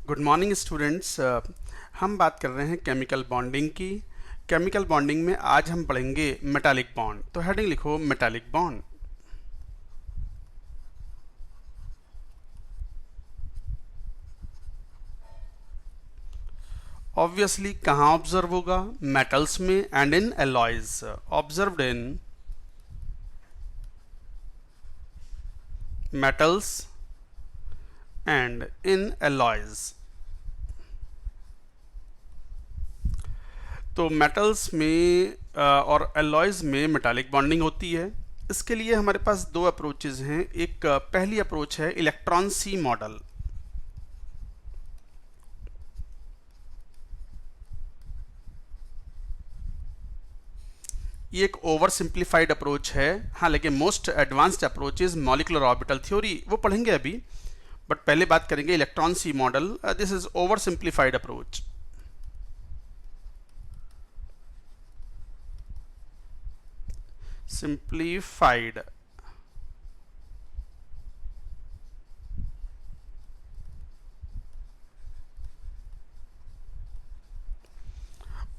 Good morning students. हम बात कर रहे हैं केमिकल बॉन्डिंग की। केमिकल बॉन्डिंग में आज हम पढ़ेंगे मेटालिक बॉन्ड। तो हेडिंग लिखो मेटालिक बॉन्ड। ऑब्वियसली कहाँ ऑब्जर्व होगा? मेटल्स में and in alloys. Observed in metals and in alloys. तो मेटल्स में और एलॉयज में मेटालिक बॉन्डिंग होती है। इसके लिए हमारे पास दो अप्रोचेज हैं। एक पहली अप्रोच है इलेक्ट्रॉन सी मॉडल। ये एक ओवर सिंप्लीफाइड अप्रोच है। हाँ, लेकिन most advanced approach is molecular orbital theory, वो पढ़ेंगे अभी। बट पहले बात करेंगे electron sea model. This is over simplified approach. Simplified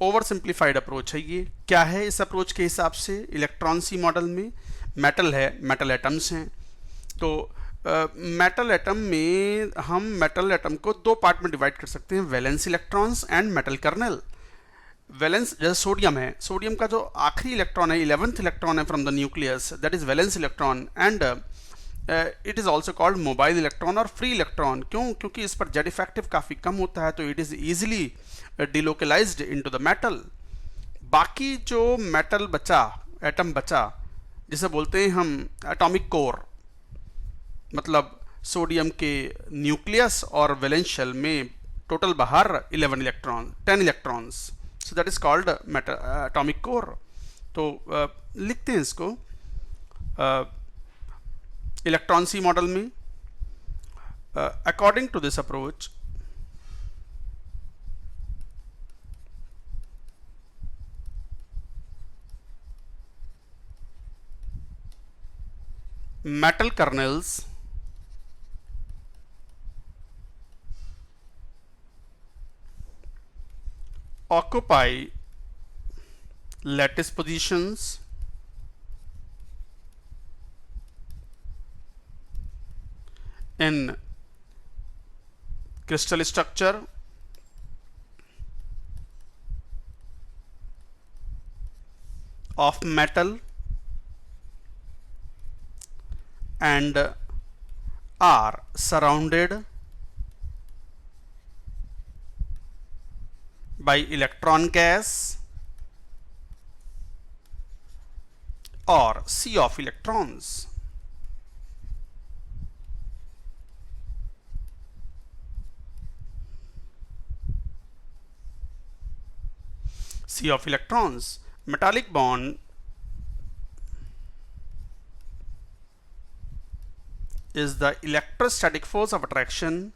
over simplified approach है। ये क्या है? इस अप्रोच के हिसाब से इलेक्ट्रॉन सी मॉडल में मेटल है, मेटल एटम्स हैं। तो मेटल एटम में हम मेटल एटम को दो पार्ट में डिवाइड कर सकते हैं, valence electrons and metal kernel. Valence जैसे सोडियम है, सोडियम का जो आखिरी इलेक्ट्रॉन है, 11th इलेक्ट्रॉन है from the nucleus, that is valence electron. And it is also called mobile electron और फ्री इलेक्ट्रॉन। क्यों? क्योंकि इस पर जेड इफेक्टिव काफ़ी कम होता है, तो it is easily delocalised into the metal. बाकी जो मेटल बचा, एटम बचा, जिसे बोलते हैं हम एटॉमिक कोर, मतलब सोडियम के न्यूक्लियस और वैलेंस शेल में टोटल बाहर 11 electron, 10 electrons, so that is called atomic core. तो लिखते हैं इसको इलेक्ट्रॉन सी मॉडल में। According to this approach, metal kernels occupy lattice positions in crystal structure of metal and are surrounded by electron gas or sea of electrons. Sea of electrons. Metallic bond is the electrostatic force of attraction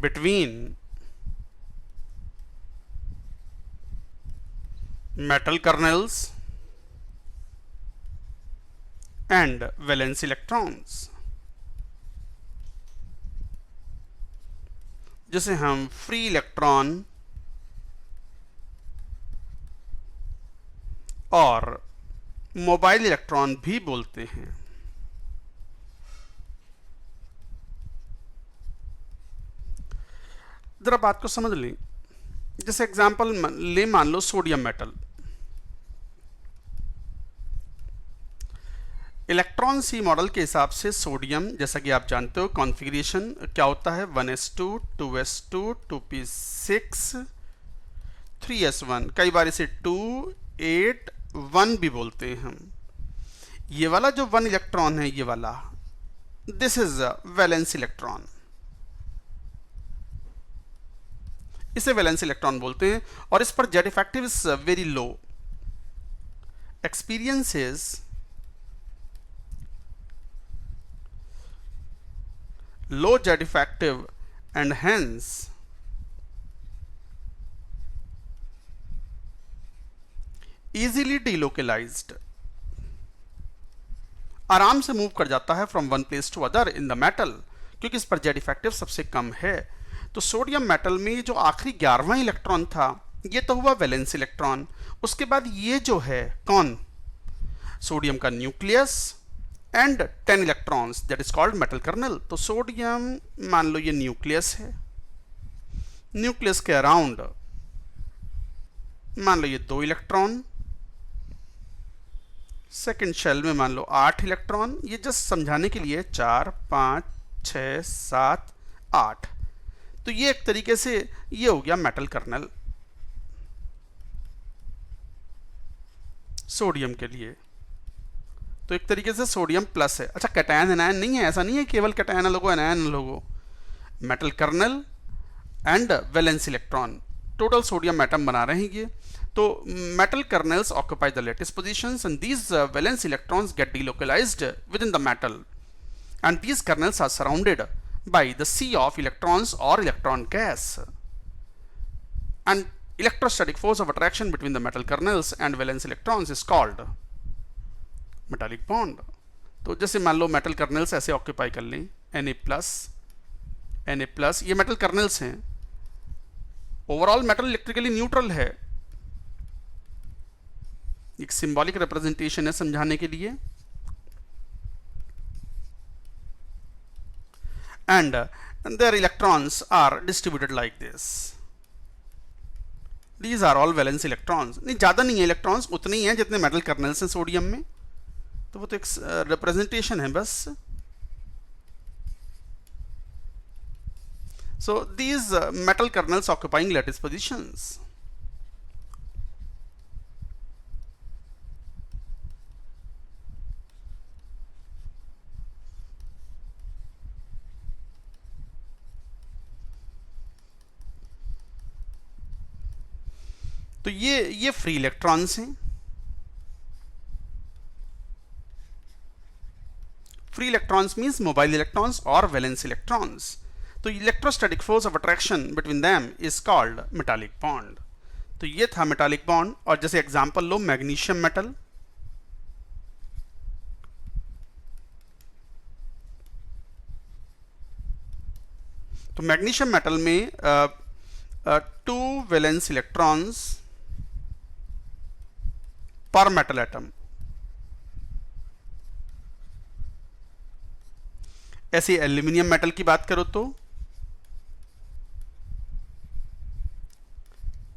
between metal kernels and valence electrons, जिसे हम free electron और mobile electron भी बोलते हैं। जरा बात को समझ लें। जैसे एग्जांपल ले, मान लो sodium metal. Electron sea model के हिसाब से सोडियम, जैसा कि आप जानते हो, कॉन्फ़िगरेशन क्या होता है? 1s2 2s2 2p6 3s1। कई बार इसे 2 8 1 भी बोलते हैं हम। ये वाला जो 1 इलेक्ट्रॉन है, ये वाला, दिस इज वैलेंस इलेक्ट्रॉन, इसे वैलेंस इलेक्ट्रॉन बोलते हैं। और इस पर Z effective is very low. Experience is low jet effective and hence easily delocalised, आराम से मूव कर जाता है from one place to other in the metal, क्योंकि इस पर जेड इफेक्टिव सबसे कम है। तो सोडियम मेटल में जो आखिरी 11वां इलेक्ट्रॉन था ये तो हुआ वैलेंस इलेक्ट्रॉन। उसके बाद ये जो है कौन, सोडियम का nucleus and 10 electrons that is called metal kernel. तो सोडियम मान लो ये न्यूक्लियस है, न्यूक्लियस के अराउंड मान लो ये 2 इलेक्ट्रॉन, सेकेंड शेल में मान लो 8 इलेक्ट्रॉन। ये जस्ट समझाने के लिए 4 5 6 7 8। तो ये एक तरीके से ये हो गया मेटल कर्नल सोडियम के लिए। तो एक तरीके से सोडियम प्लस है। अच्छा कैटायन एनायन नहीं है, ऐसा नहीं है केवल कैटायन लोगो एनायन लोगो, metal kernel and valence electron total sodium atom बना रहे हैं ये। तो metal kernels occupy the lattice positions and these valence electrons get delocalized within the metal, and these kernels are surrounded by the sea of electrons or electron gas, and electrostatic force of attraction between the metal kernels and valence electrons is called metallic bond। तो जैसे मान लो metal kernels ऐसे occupy कर लें Na+, ये metal kernels हैं। Overall metal electrically neutral है, एक सिंबॉलिक रिप्रेजेंटेशन है समझाने के लिए। And their electrons are distributed like this, these are all valence electrons. नहीं ज्यादा नहीं है इलेक्ट्रॉन्स, उतने ही हैं जितने मेटल कर्नल्स हैं सोडियम में, तो वो तो एक रिप्रेजेंटेशन है बस। So these metal kernels occupying lattice positions, तो ये फ्री इलेक्ट्रॉन्स हैं। Free electrons means mobile electrons और वैलेंस इलेक्ट्रॉन्स। तो electrostatic force of attraction between them is called metallic bond. तो ये था मेटालिक बॉन्ड। और जैसे एग्जांपल लो मैग्नीशियम मेटल, तो मैग्नीशियम मेटल में 2 वैलेंस इलेक्ट्रॉन्स पर मेटल एटम। ऐसे एल्यूमिनियम मेटल की बात करो तो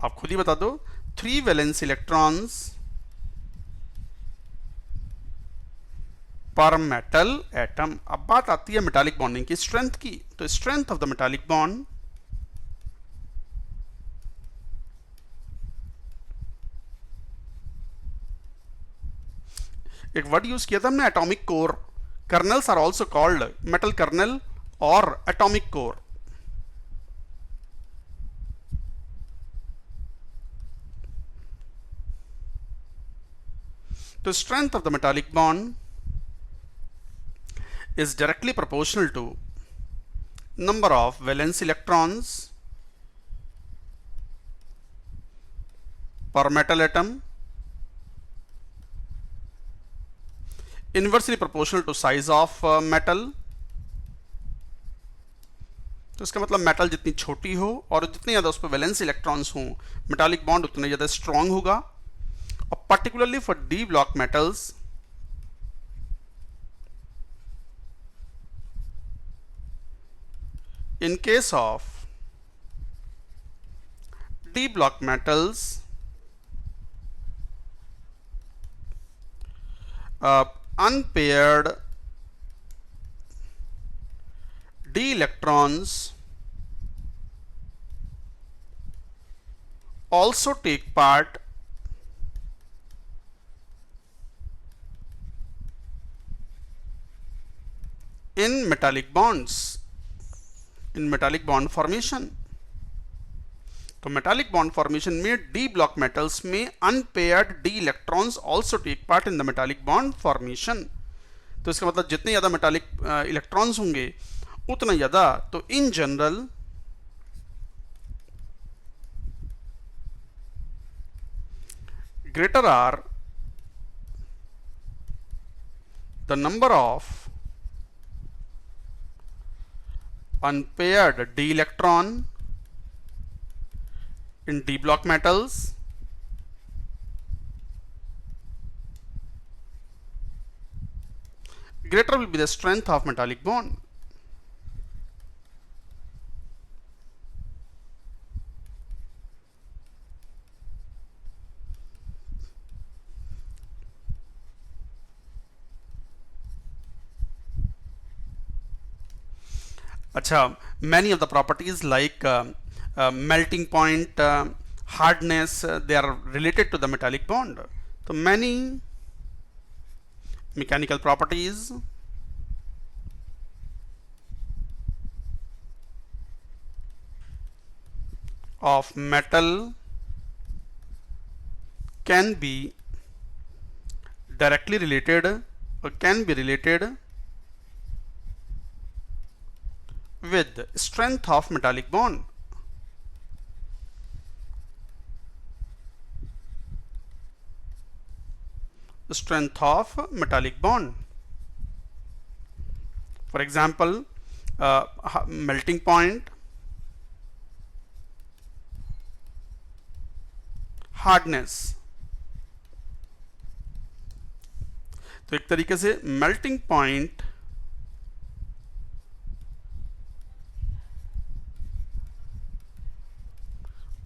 आप खुद ही बता दो, 3 वैलेंस इलेक्ट्रॉन्स पर मेटल एटम। अब बात आती है मेटालिक बॉन्डिंग की स्ट्रेंथ की। तो strength of the metallic bond एक वर्ड यूज किया था हमने atomic core. Kernels are also called metal kernel और atomic core. The strength of the metallic bond is directly proportional to number of valence electrons per metal atom, inversely proportional to size of metal। तो इसका मतलब metal जितनी छोटी हो और जितनी ज़्यादा उस पर वैलेंस इलेक्ट्रॉन्स हों, मेटालिक बॉन्ड उतना ज़्यादा स्ट्रॉन्ग होगा। और particularly for d block metals, in case of d block metals, unpaired d electrons also take part in metallic bonds, in metallic bond formation। तो metallic bond formation में d block metals में unpaired d electrons also take part in the metallic bond formation। तो इसका मतलब जितने ज़्यादा metallic electrons होंगे उतना ज़्यादा, तो in general greater are the number of unpaired d electron in d block metals greater will be the strength of metallic bond. अच्छा, many of the properties like melting point, hardness, they are related to the metallic bond. So many mechanical properties of metal can be directly related or can be related with strength of metallic bond. Strength of metallic bond. For example, melting point, hardness. तो एक तरीके से melting point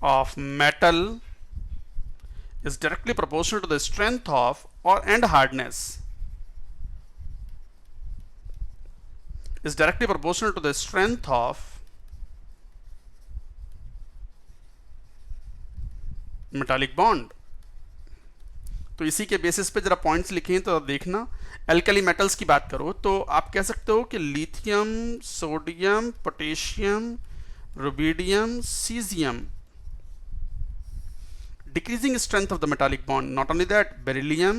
of metal is directly proportional to the strength of and hardness is directly proportional to the strength of metallic bond. तो इसी के basis पे जरा points लिखे तो देखना. एल्कली मेटल्स की बात करो तो आप कह सकते हो कि lithium, sodium, potassium, rubidium, caesium, decreasing strength of the metallic bond. Not only that, beryllium,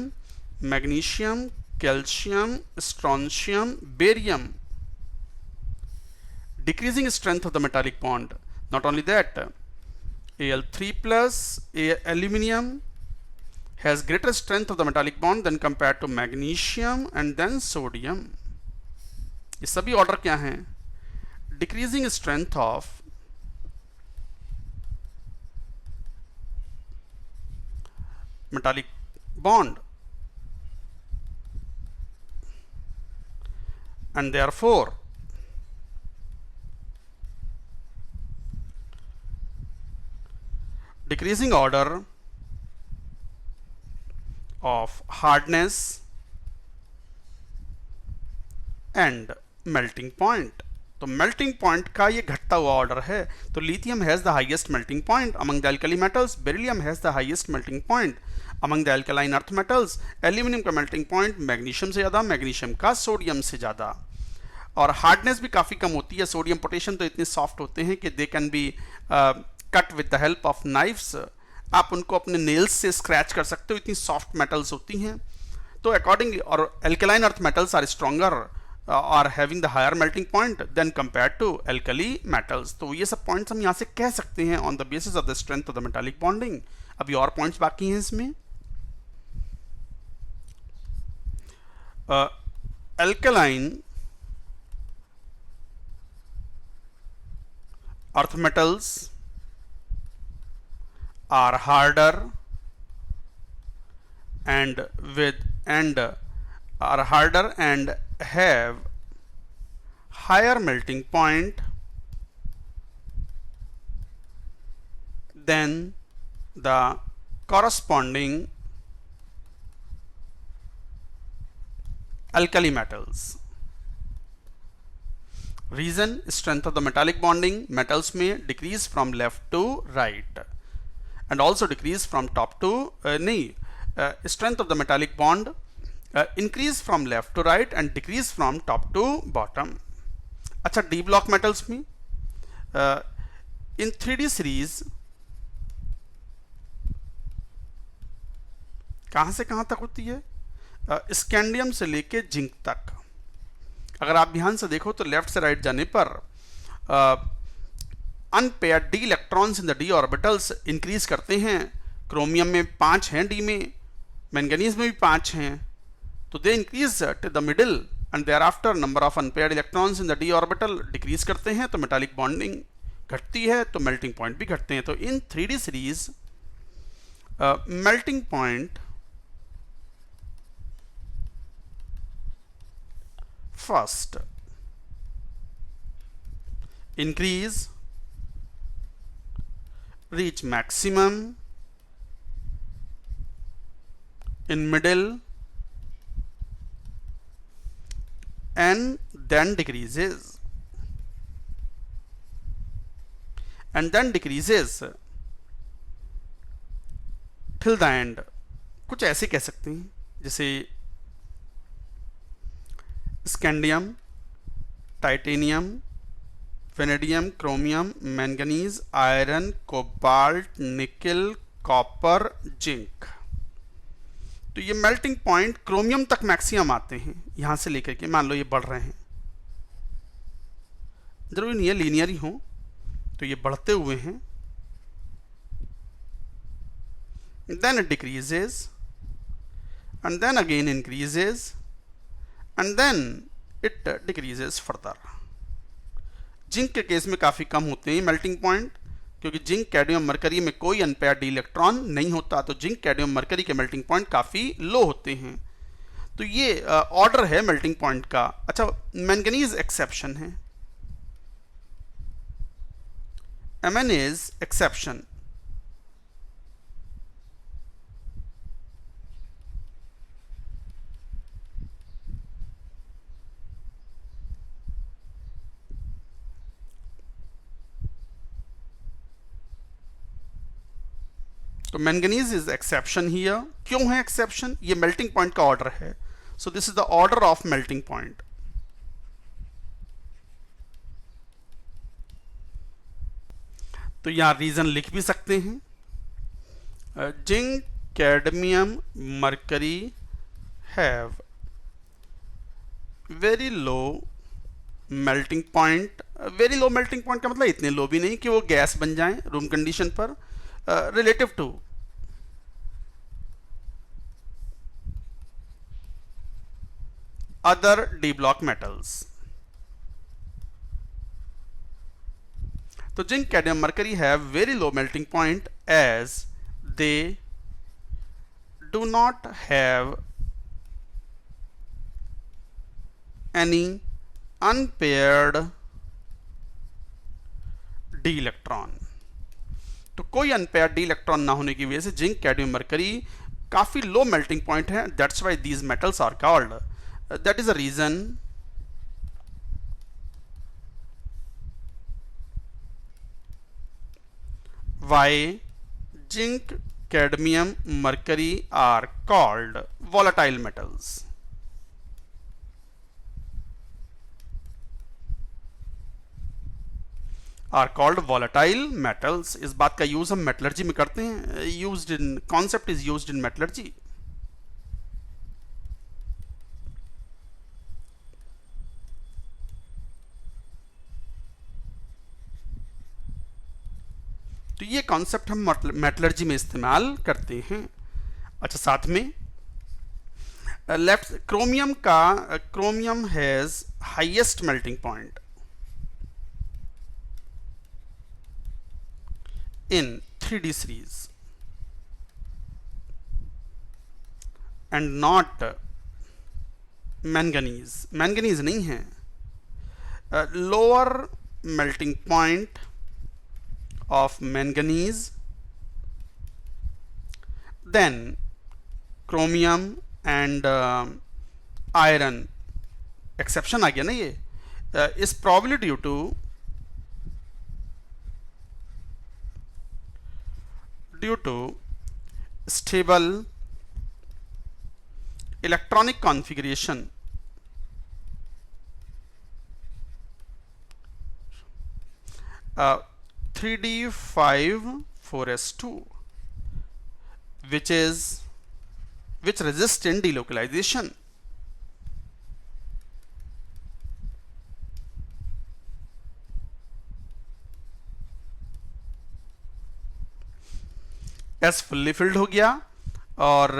magnesium, calcium, strontium, barium, decreasing strength of the metallic bond. Not only that, Al3 plus aluminium has greater strength of the metallic bond than compared to magnesium and then sodium. ये सभी order क्या हैं? Decreasing strength of metallic bond, and therefore decreasing order of hardness and melting point. तो melting point का ये घटता हुआ order है. तो lithium has the highest melting point among the alkali metals, beryllium has the highest melting point among the alkaline earth metals, aluminium का melting point magnesium से ज़्यादा, मैग्नीशियम का सोडियम से ज़्यादा, और हार्डनेस भी काफ़ी कम होती है. सोडियम पोटेशियम तो इतने सॉफ्ट होते हैं कि they can be cut with the help of knifes. आप उनको अपने नेल्स से स्क्रैच कर सकते हो, इतनी सॉफ्ट मेटल्स होती हैं. तो अकॉर्डिंगली, और alkaline earth metals are stronger are having the higher melting point than compared to alkali metals. तो ये सब पॉइंट्स हम यहाँ से कह सकते हैं on the basis of the strength of the metallic bonding. अभी और पॉइंट्स बाकी हैं इसमें. alkaline earth metals are harder and have higher melting point than the corresponding alkali metals. Reason: strength of the metallic bonding. Metals may decrease from left to right and also decrease from top to strength of the metallic bond increase from left to right and decrease from top to bottom. अच्छा, D block metals में इन 3D series कहाँ से कहाँ तक होती है? Scandium से लेके जिंक तक. अगर आप ध्यान से देखो तो लेफ्ट से राइट जाने पर unpaired D electrons in the D orbitals increase करते हैं क्रोमियम में 5 हैं डी में, मैंगनीज में भी 5 हैं, तो they increase at the middle and thereafter number of unpaired electrons in the D orbital decrease करते हैं, तो मेटालिक बॉन्डिंग घटती है, तो मेल्टिंग पॉइंट भी घटते हैं। तो इन 3D series melting point first increase, reach maximum in middle and then decreases till the end। कुछ ऐसे कह सकते हैं जैसे scandium, titanium, vanadium, chromium, manganese, iron, cobalt, निकल, कॉपर, जिंक। तो ये मेल्टिंग पॉइंट क्रोमियम तक मैक्सिमम आते हैं, यहां से लेकर के मान लो ये बढ़ रहे हैं, जरूरी नहीं है लीनियर ही हो, तो ये बढ़ते हुए हैं, then it decreases and then again increases and then it decreases further। Zinc के केस में काफी कम होते हैं मेल्टिंग पॉइंट, क्योंकि जिंक, कैडमियम, मरकरी में कोई अनपेयर्ड डी इलेक्ट्रॉन नहीं होता, तो जिंक, कैडमियम, मरकरी के मेल्टिंग पॉइंट काफी लो होते हैं। तो ये ऑर्डर है मेल्टिंग पॉइंट का। अच्छा, मैंगनीज एक्सेप्शन है, मैंगनीज एक्सेप्शन। तो मैंगनीज इज एक्सेप्शन हियर। क्यों है एक्सेप्शन? ये मेल्टिंग पॉइंट का ऑर्डर है, so this is the order of melting point. तो यहां रीजन लिख भी सकते हैं, zinc, cadmium, mercury have very low melting point. Very low melting point का मतलब इतने लो भी नहीं कि वो गैस बन जाएं रूम कंडीशन पर, relative to other d block metals। तो zinc, cadmium, mercury have very low melting point as they do not have any unpaired d electron। तो कोई अनपेयर डी इलेक्ट्रॉन ना होने की वजह से जिंक, कैडमियम, मरकरी काफी लो मेल्टिंग पॉइंट है। That's why these metals are called, that is a reason why zinc, cadmium, mercury are called volatile metals. Are called volatile metals. इस बात का यूज हम मेटलर्जी में करते हैं, used in concept is used in metallurgy. तो ये concept हम मेटलर्जी में इस्तेमाल करते हैं। अच्छा, साथ में लेफ्ट क्रोमियम का, chromium has highest melting point in 3D series and not manganese। manganese नहीं है। lower melting point of manganese then chromium and iron। exception आ गया ना ये, is probably due to stable electronic configuration uh, 3D5-4s2 which resist in delocalization। S fully filled हो गया और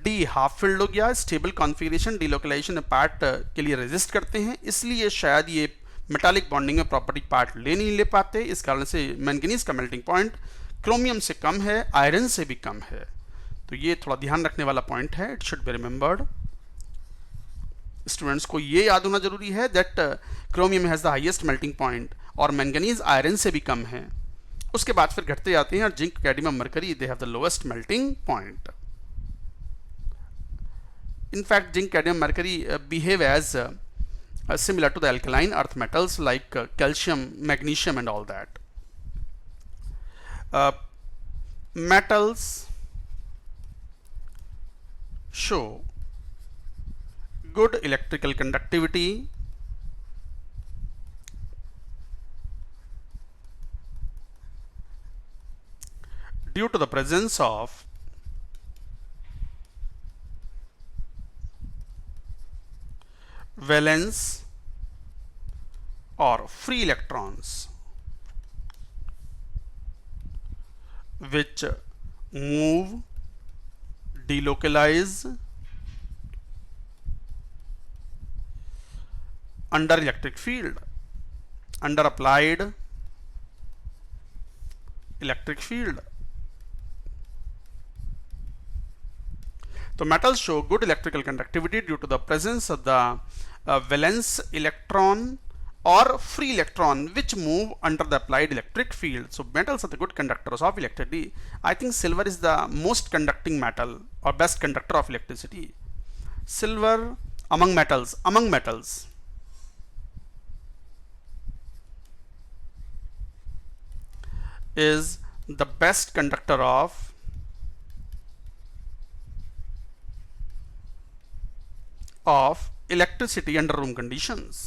D half filled हो गया। स्टेबल कॉन्फ़िगरेशन डिलोकलाइजेशन पार्ट के लिए रेजिस्ट करते हैं, इसलिए शायद ये मेटालिक बॉन्डिंग में प्रॉपर्टी पार्ट नहीं ले पाते। इस कारण से मैंगनीज का मेल्टिंग पॉइंट क्रोमियम से कम है, आयरन से भी कम है। तो ये थोड़ा ध्यान रखने वाला पॉइंट है, it should be remembered. Students को ये याद होना जरूरी है that chromium has the highest melting point और मैंगनीज आयरन से भी कम है। उसके बाद फिर घटते जाते हैं और zinc, cadmium, mercury they have the lowest melting point. In fact, zinc, cadmium, mercury behave as similar to the alkaline earth metals like calcium, magnesium and all that. Metals show good electrical conductivity due to the presence of valence or free electrons which move, delocalize under electric field, under applied electric field. So metals show good electrical conductivity due to the presence of the valence electron or free electron which move under the applied electric field. So metals are the good conductors of electricity. I think silver is the most conducting metal or best conductor of electricity. Silver among metals is the best conductor of electricity under room conditions.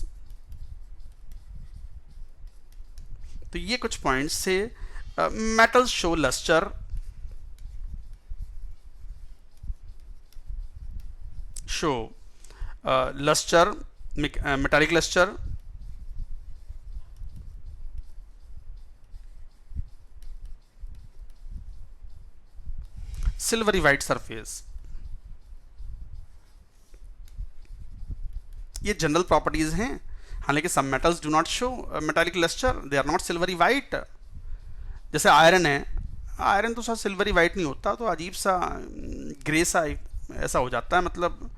तो ये कुछ points से metals show lustre, metallic luster, silvery white surface. ये general properties हैं, हालांकि some metals do not show metallic lustre, they are not silvery white. जैसे iron है, iron तो शायद सिल्वरी वाइट नहीं होता, तो अजीब सा ग्रे सा ऐसा हो जाता है। मतलब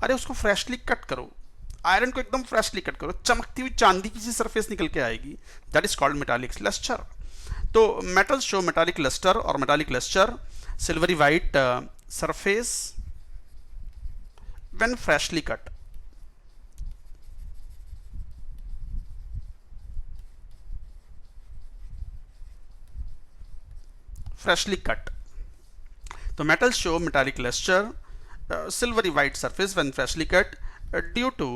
अरे उसको फ्रेशली कट करो, आयरन को एकदम फ्रेशली कट करो, चमकती हुई चांदी की सी सरफेस निकल के आएगी, that is called metallic lustre. तो मेटल्स शो मेटालिक लस्टर और metallic lustre silvery white surface when freshly cut. freshly cut. The metals show metallic luster, silvery white surface when freshly cut due to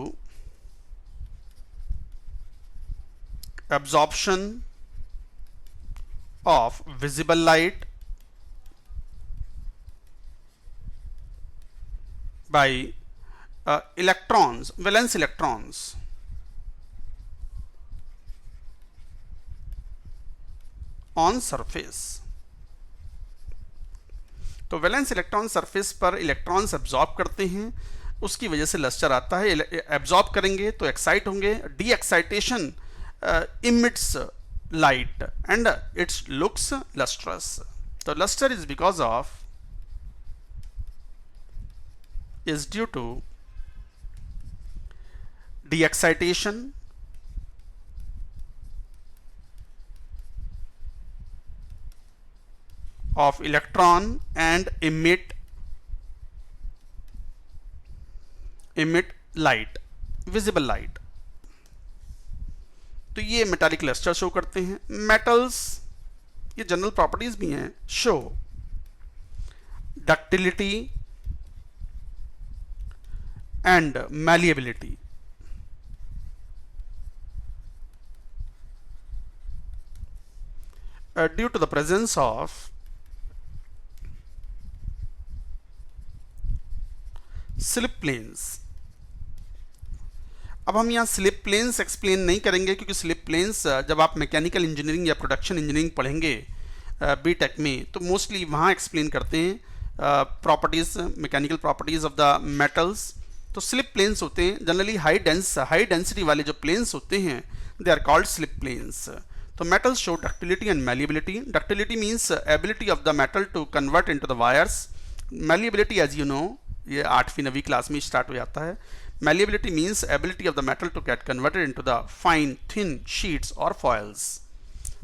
absorption of visible light by electrons, valence electrons on surface. तो valence electron surface पर electrons absorb करते हैं, उसकी वजह से lustre आता है। Absorb करेंगे तो एक्साइट होंगे, de excitation emits light and its looks lustrous. तो lustre is because of is due to de-excitation of electron and emit light, visible light. तो ये मेटालिक लस्टर शो करते हैं। मेटल्स ये जनरल प्रॉपर्टीज भी हैं, show ductility and malleability. Due to the presence of slip planes. अब हम यहाँ स्लिप प्लेन्स एक्सप्लेन नहीं करेंगे, क्योंकि स्लिप प्लेन्स जब आप मैकेनिकल इंजीनियरिंग या प्रोडक्शन इंजीनियरिंग पढ़ेंगे बीटेक में, तो मोस्टली वहाँ एक्सप्लेन करते हैं properties, mechanical properties of the metals. तो स्लिप प्लेन्स होते हैं जनरली हाई डेंसिटी वाले जो प्लेन्स होते हैं, they are called slip planes. तो metals show ductility and malleability. Ductility means ability of the metal to convert into the wires. Malleability as you know, ये 8वीं 9वीं क्लास में स्टार्ट हो जाता है। Malleability means ability of the metal to get converted into the fine thin sheets और foils.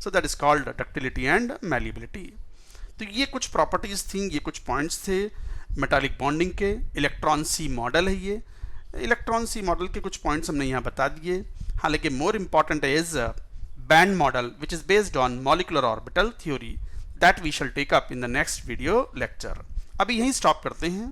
So that is called ductility and malleability. तो ये कुछ प्रॉपर्टीज थी, ये कुछ पॉइंट्स थे मेटालिक बॉन्डिंग के। इलेक्ट्रॉन सी मॉडल है ये। इलेक्ट्रॉन सी मॉडल के कुछ पॉइंट्स हमने यहाँ बता दिए। हालांकि more important is band model which is based on molecular orbital theory, that we shall take up in the next video lecture. अभी यहीं स्टॉप करते हैं।